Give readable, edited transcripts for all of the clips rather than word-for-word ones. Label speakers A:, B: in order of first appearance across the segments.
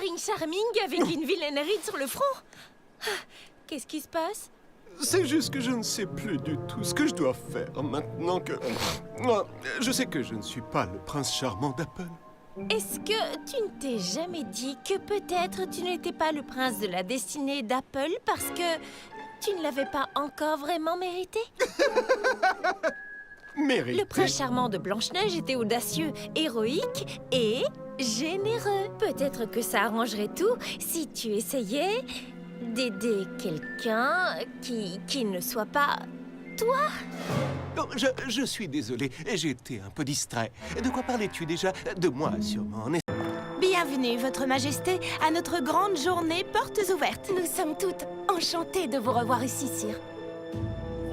A: Daring Charming avec une vilaine ride sur le front. Qu'est-ce qui se passe?
B: C'est juste que je ne sais plus du tout ce que je dois faire maintenant que... Je sais que je ne suis pas le prince charmant d'Apple.
A: Est-ce que tu ne t'es jamais dit que peut-être tu n'étais pas le prince de la destinée d'Apple parce que tu ne l'avais pas encore vraiment mérité?
B: Mérité.
A: Le prince charmant de Blanche-Neige était audacieux, héroïque et généreux. Peut-être que ça arrangerait tout si tu essayais d'aider quelqu'un qui ne soit pas toi.
B: Non, je suis désolé, j'ai été un peu distrait. De quoi parlais-tu déjà? De moi, sûrement.
A: Bienvenue, Votre Majesté, à notre grande journée portes ouvertes. Nous sommes toutes enchantées de vous revoir ici, sire.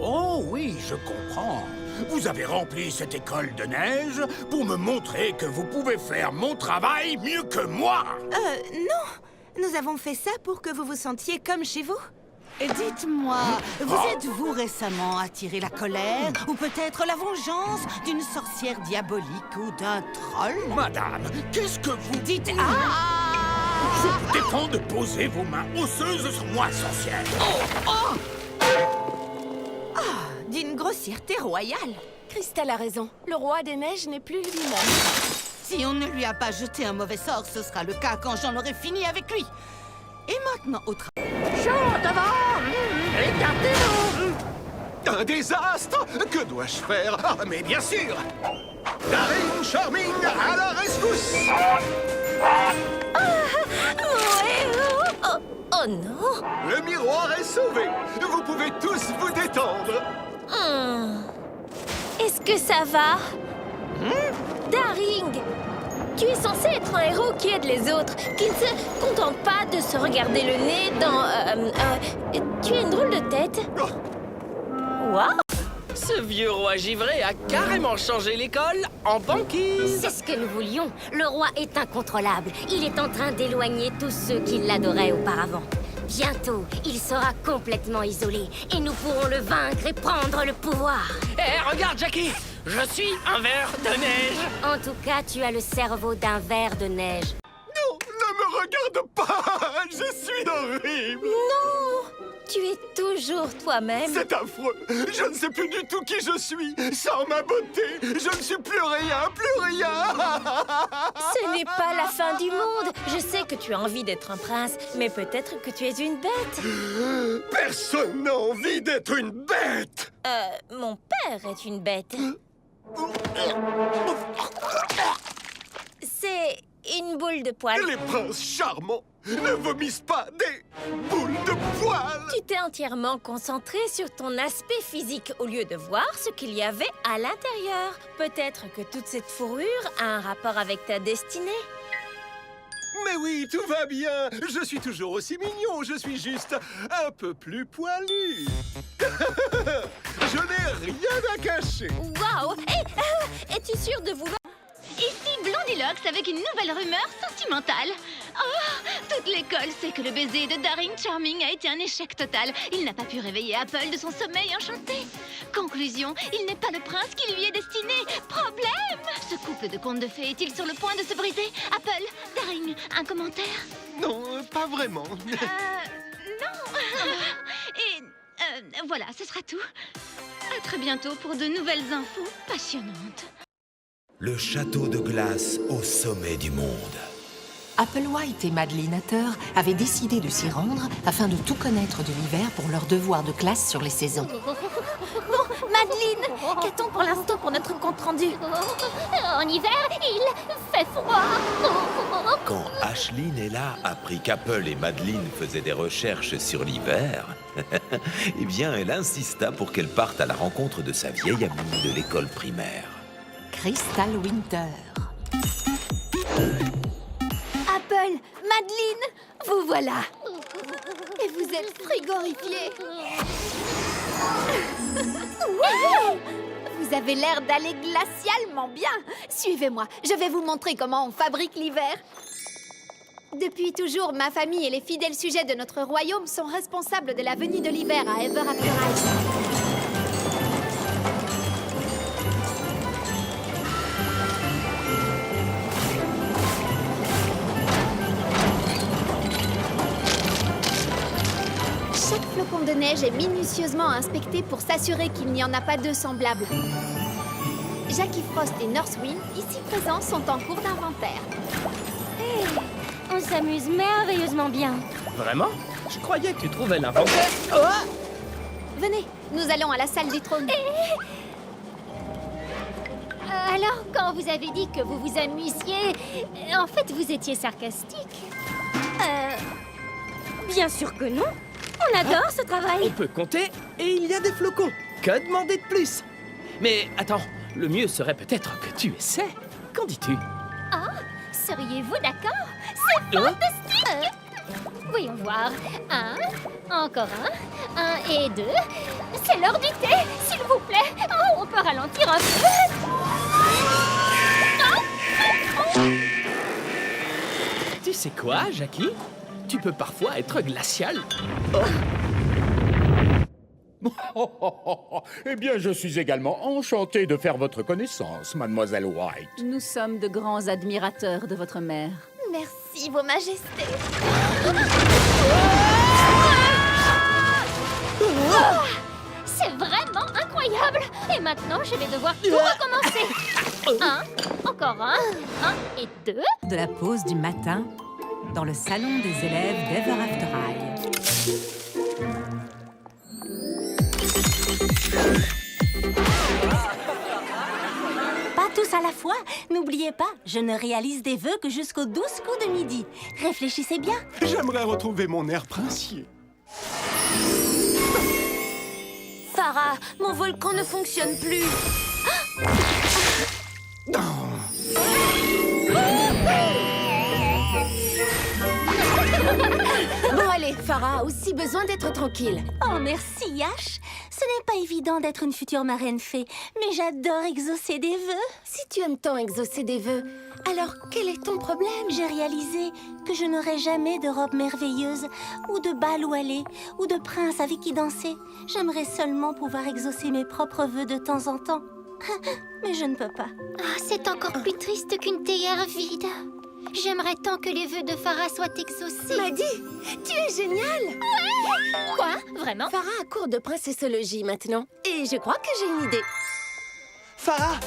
C: Oh oui, je comprends. Vous avez rempli cette école de neige pour me montrer que vous pouvez faire mon travail mieux que moi.
A: Non. Nous avons fait ça pour que vous vous sentiez comme chez vous.
D: Dites-moi, vous êtes-vous récemment attiré la colère ou peut-être la vengeance d'une sorcière diabolique ou d'un troll?
C: Madame, qu'est-ce que vous
D: Dites
C: Je vous défends de poser vos mains osseuses sur moi, sorcière.
A: D'une grossièreté royale. Cristal a raison. Le roi des neiges n'est plus lui-même.
D: Si on ne lui a pas jeté un mauvais sort, ce sera le cas quand j'en aurai fini avec lui. Et maintenant, au travail.
B: Un désastre? Que dois-je faire? Ah, mais bien sûr! Daring Charming, à la rescousse!
A: Oh non!
B: Le miroir est sauvé! Vous pouvez tous vous détendre!
A: Est-ce que ça va? Daring! Tu es censé être un héros qui aide les autres, qui ne se contente pas de se regarder le nez dans... Tu as une drôle de tête. Waouh!
E: Ce vieux roi givré a carrément changé l'école en banquise.
F: C'est ce que nous voulions. Le roi est incontrôlable. Il est en train d'éloigner tous ceux qui l'adoraient auparavant. Bientôt, il sera complètement isolé et nous pourrons le vaincre et prendre le pouvoir.
E: Eh, regarde, Jackie! Je suis un ver de neige.
F: En tout cas, tu as le cerveau d'un ver de neige.
B: Non, ne me regarde pas! Je suis horrible!
A: Non! Tu es toujours toi-même.
B: C'est affreux! Je ne sais plus du tout qui je suis! Sans ma beauté, je ne suis plus rien, plus rien!
A: Ce n'est pas la fin du monde. Je sais que tu as envie d'être un prince, mais peut-être que tu es une bête.
B: Personne n'a envie d'être une bête!
A: Mon père est une bête. C'est une boule de poils.
B: Les princes charmants ne vomissent pas des boules de poils!
A: Tu t'es entièrement concentré sur ton aspect physique au lieu de voir ce qu'il y avait à l'intérieur. Peut-être que toute cette fourrure a un rapport avec ta destinée.
B: Mais oui, tout va bien! Je suis toujours aussi mignon, je suis juste un peu plus poilu! Je n'ai rien à cacher!
A: Waouh! Es-tu sûr de vouloir...
G: Ici Blondilocks avec une nouvelle rumeur sentimentale. Oh, toute l'école sait que le baiser de Daring Charming a été un échec total. Il n'a pas pu réveiller Apple de son sommeil enchanté. Conclusion, il n'est pas le prince qui lui est destiné. Problème! Ce couple de contes de fées est-il sur le point de se briser? Apple, Daring, un commentaire?
B: Non, pas vraiment.
G: Non. Et voilà, ce sera tout. À très bientôt pour de nouvelles infos passionnantes.
H: Le château de glace au sommet du monde.
I: Applewhite et Madeline Hatter avaient décidé de s'y rendre afin de tout connaître de l'hiver pour leur devoir de classe sur les saisons.
A: Bon, Madeline, qu'a-t-on pour l'instant pour notre compte-rendu?
G: En hiver, il fait froid.
H: Quand Ashley Nella apprit qu'Apple et Madeline faisaient des recherches sur l'hiver, eh bien, elle insista pour qu'elle parte à la rencontre de sa vieille amie de l'école primaire.
I: Crystal Winter.
A: Apple, Madeline, vous voilà. Et vous êtes frigorifiés. Vous avez l'air d'aller glacialement bien. Suivez-moi, je vais vous montrer comment on fabrique l'hiver. Depuis toujours, ma famille et les fidèles sujets de notre royaume sont responsables de la venue de l'hiver à Ever After High.
J: fonte de neige est minutieusement inspectée pour s'assurer qu'il n'y en a pas deux semblables. Jackie Frost et Northwind, ici présents, sont en cours d'inventaire.
F: On s'amuse merveilleusement bien.
E: Vraiment? Je croyais que tu trouvais l'inventaire. Oh!
J: Venez, nous allons à la salle du trône.
F: Alors, quand vous avez dit que vous vous amusiez, en fait, vous étiez sarcastique. Bien sûr que non. On adore ce
E: On
F: travail.
E: peut compter et il y a des flocons. Que demander de plus? Mais attends, le mieux serait peut-être que tu essaies. Qu'en dis-tu?
F: Seriez-vous d'accord? C'est fantastique. Voyons voir. 1, encore un et 2. C'est l'heure du thé, s'il vous plaît. Oh, on peut ralentir un peu.
E: Tu sais quoi, Jackie? Tu peux parfois être glacial.
C: Eh bien, je suis également enchanté de faire votre connaissance, mademoiselle White.
K: Nous sommes de grands admirateurs de votre mère.
J: Merci, Vos Majestés.
F: C'est vraiment incroyable. Et maintenant, je vais devoir tout recommencer. 1, encore un et 2.
I: De la pause du matin, dans le salon des élèves d'Ever After High.
L: Pas tous à la fois. N'oubliez pas, je ne réalise des vœux que jusqu'aux 12 coups de midi. Réfléchissez bien.
B: J'aimerais retrouver mon air princier.
L: Farah, mon volcan ne fonctionne plus.
A: Bon, allez, Farah a aussi besoin d'être tranquille.
L: Oh, merci, Yash. Ce n'est pas évident d'être une future marraine fée, mais j'adore exaucer des vœux.
A: Si tu aimes tant exaucer des vœux, alors quel est ton problème?
L: J'ai réalisé que je n'aurai jamais de robe merveilleuse, ou de bal où aller, ou de prince avec qui danser. J'aimerais seulement pouvoir exaucer mes propres vœux de temps en temps. Mais je ne peux pas.
F: C'est encore plus triste qu'une théière vide. J'aimerais tant que les vœux de Farah soient exaucés.
A: Maddy, tu es géniale!
F: Quoi? Vraiment?
A: Farah a cours de princessologie maintenant. Et je crois que j'ai une idée.
M: Farah,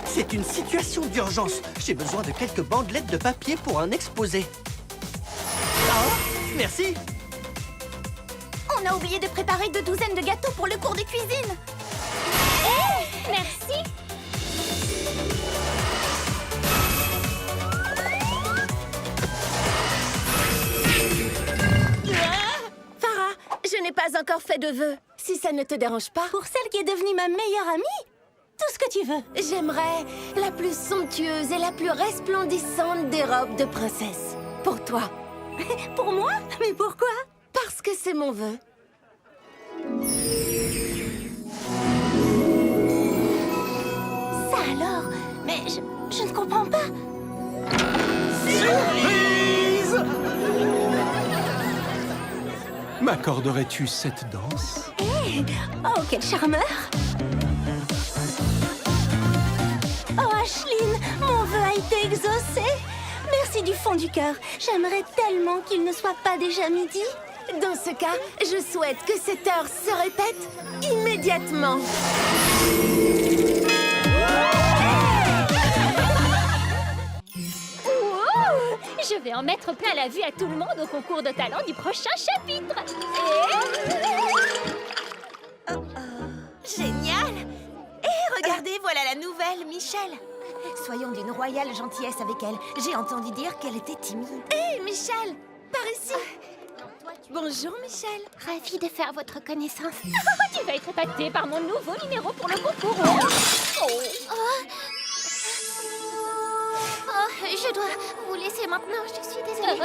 M: c'est une situation d'urgence. J'ai besoin de quelques bandelettes de papier pour un exposé. Oh, merci.
L: On a oublié de préparer 2 douzaines de gâteaux pour le cours de cuisine.
F: Merci.
A: Farah, je n'ai pas encore fait de vœux. Si ça ne te dérange pas.
L: Pour celle qui est devenue ma meilleure amie, tout ce que tu veux.
A: J'aimerais la plus somptueuse et la plus resplendissante des robes de princesse. Pour toi.
L: Pour moi? Mais pourquoi?
A: Parce que c'est mon vœu.
L: Ça alors? Mais je ne comprends pas.
B: Surprise! M'accorderais-tu cette danse?
L: Oh, quel charmeur! Oh, Ashleen, mon vœu a été exaucé. Merci du fond du cœur. J'aimerais tellement qu'il ne soit pas déjà midi.
A: Dans ce cas, je souhaite que cette heure se répète immédiatement.
F: Wow! Je vais en mettre plein la vue à tout le monde au concours de talent du prochain chapitre.
L: Génial! Et regardez, voilà la nouvelle, Michel. Soyons d'une royale gentillesse avec elle. J'ai entendu dire qu'elle était timide.
A: Hé, Michel, par ici. Bonjour, Michel.
F: Ravie de faire votre connaissance. Tu vas être épatée par mon nouveau numéro pour le concours. Je dois vous laisser maintenant, je suis désolée.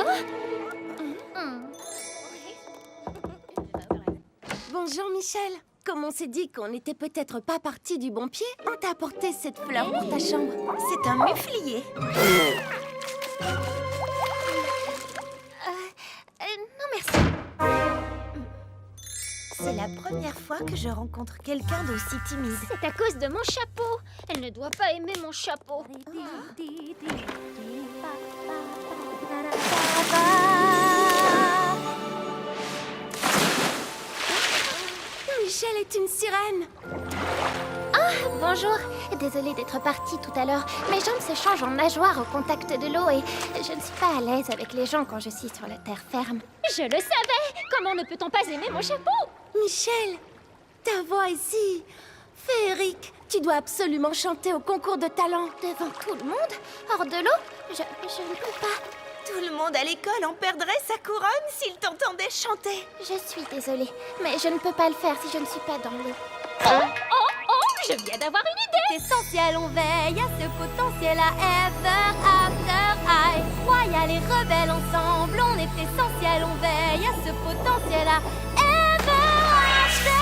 A: Bonjour, Michel. Comme on s'est dit qu'on n'était peut-être pas parti du bon pied, on t'a apporté cette fleur pour ta chambre.
L: C'est un muflier.
F: Non, merci.
L: C'est la première fois que je rencontre quelqu'un d'aussi timide.
F: C'est à cause de mon chapeau. Elle ne doit pas aimer mon chapeau.
J: C'est une sirène.
L: Ah, bonjour. Désolée d'être partie tout à l'heure. Mes jambes se changent en nageoires au contact de l'eau et je ne suis pas à l'aise avec les gens quand je suis sur la terre ferme.
J: Je le savais. Comment ne peut-on pas aimer mon chapeau? Michel, ta voix est si féerique. Tu dois absolument chanter au concours de talent.
L: Devant tout le monde? Hors de l'eau? Je ne peux pas.
A: Tout le monde à l'école en perdrait sa couronne s'il t'entendait chanter.
L: Je suis désolée, mais je ne peux pas le faire si je ne suis pas dans l'eau.
J: Oh, je viens d'avoir une idée.
L: Essentiel, on veille à ce potentiel à ever after I. Royal et rebelle ensemble, on est essentiel, on veille à ce potentiel à ever after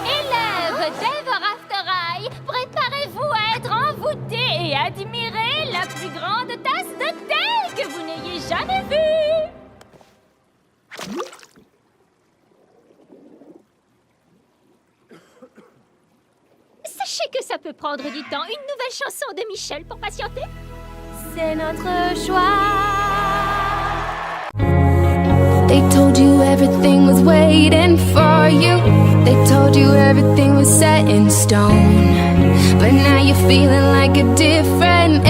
J: Élèves d'Ever After Eye, préparez-vous à être envoûtés et admirer la plus grande tasse de thé que vous n'ayez jamais vue. Sachez que ça peut prendre du temps. Une nouvelle chanson de Michel pour patienter.
L: C'est notre choix.
N: They told you everything was waiting for you. They told you everything was set in stone. But now you're feeling like a different